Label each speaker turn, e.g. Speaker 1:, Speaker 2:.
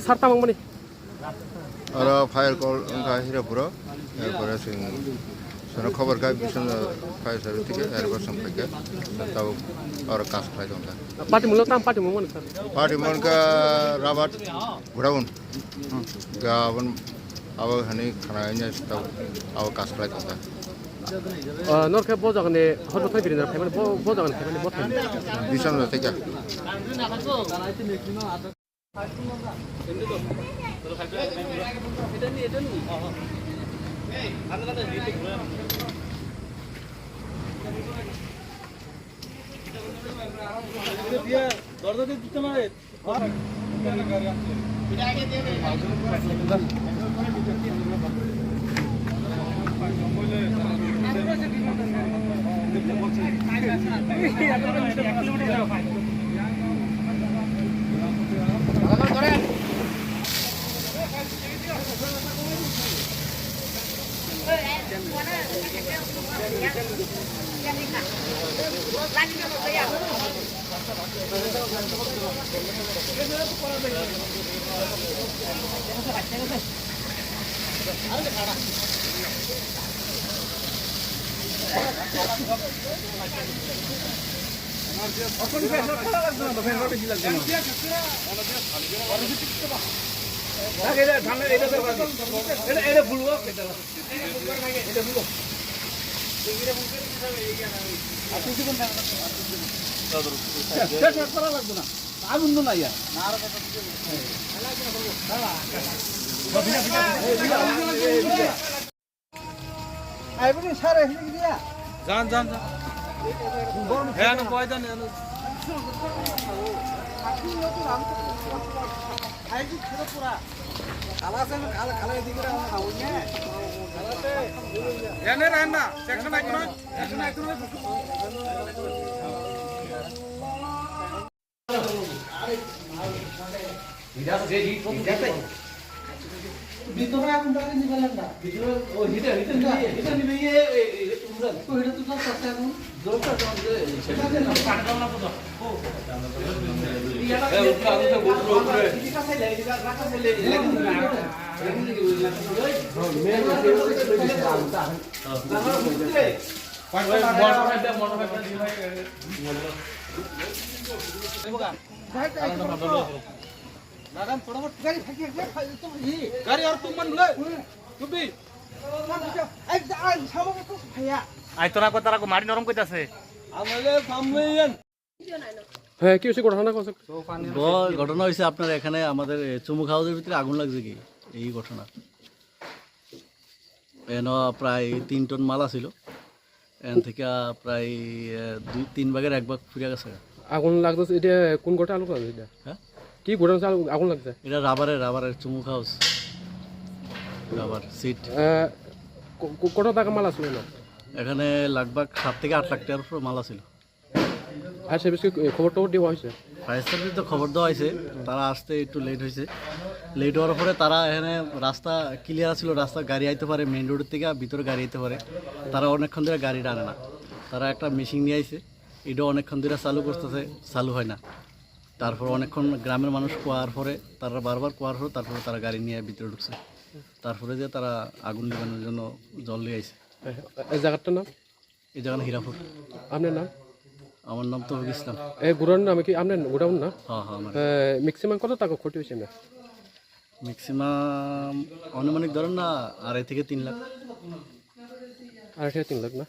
Speaker 1: sartamang mani.
Speaker 2: Ara fire call ka hira pura এরপরে সনে খবর কাই বিশন ফায়ার সার্ভিস থেকে এরপর সম্পর্কে তাও আর কাজ খাই দন্তা
Speaker 1: Pati mulo tam pati mo mani sir.
Speaker 2: পার্টি মনকা রাবাট ঘুরাউন গাবন আবার হানি খানা এনে তাও আবার কাজ খাই দন্তা
Speaker 1: Norke bojagan ne hodo thai birin family bojagan family bothai.
Speaker 2: Vision থেকে
Speaker 3: যান যান যান হ্যাঁ না কয় দেন এনে রান না সেকশন আইতো না সেকশন আইতো না ভিতরে এখন দাঁড়িয়ে নিবেন না ভিতরে ও হিটার নিবে তো এটা তো সব কথা এখন জোরটা জোর দে সেটা না কাটল না তো ও এই উঠা তো বড় উপরে ঠিক আছে রাখা ছেলে লাগি না মেন লাগান ফটাফট গাড়ি ফাঁকি তো গাড়ি আর তুম মান লে তুবি এই সামনে তো ভাইয়া
Speaker 4: আই তোরা কো তারা কো মারি নরম কইতাছে
Speaker 3: আমলে সামনেন
Speaker 1: হ্যাঁ কি হইছে ঘটনা কইছে
Speaker 5: ঘটনা হয়েছে আপনার এখানে আমাদের চুমুক হাউসের ভিতরে আগুন লাগছে কি এই ঘটনা এন প্রায় 3 টন মাল ছিল এন থেকে প্রায় 2-3 ভাগের এক ভাগ ফিরে গেছে
Speaker 1: আগুন লাগতেছে এটা কোন গোটা আলু লাগছে এটা
Speaker 5: হ্যাঁ
Speaker 1: কি ঘটনা আগুন লাগছে
Speaker 5: এটা রাবারের চুমুক হাউস রাবার সিট
Speaker 1: কত টাকা মাল আসলো না
Speaker 5: এখানে লাগভাগ 7 থেকে 8 লাখ টাকার উপর মাল ছিল
Speaker 1: আর সার্ভিসকে খবর টবর দেওয়া হয়েছে
Speaker 5: ফায়ার সার্ভিস তো খবর দেওয়া হয়েছে তারা আসতে একটু লেট হয়েছে লেট হওয়ার পরে তারা এখানে রাস্তা ক্লিয়ার ছিল রাস্তা গাড়ি আইতে পারে মেইন রোডের থেকে ভিতরে গাড়ি আইতে পারে তারা অনেকক্ষণ ধরে গাড়িটা আনে না তারা একটা মেশিন নিয়ে আইছে এটা অনেকক্ষণ ধরে চালু করতেছে চালু হয় না তারপর অনেকক্ষণ গ্রামের মানুষ কোয়ার পরে তারা বারবার কোয়ার পরে তারপরে তারা গাড়ি নিয়ে ভিতরে ঢুকছে তারপরে যে তারা আগুন নিবানোর জন্য জল নিয়ে আইছে
Speaker 1: এই জায়গাটার নাম
Speaker 5: এই জায়গা হীরাপুর
Speaker 1: আপনার নাম
Speaker 5: আমার নাম তো ইসলাম
Speaker 1: এই গুড়ার নাম কি আপনার গোডাউন না
Speaker 5: হ্যাঁ হ্যাঁ আমার
Speaker 1: ম্যাক্সিমাম কত টাকা ক্ষতি হয়েছে না
Speaker 5: ম্যাক্সিমাম আনুমানিক ধরেন না 2.5 থেকে 3 লাখ
Speaker 1: 2.5 থেকে 3 লাখ না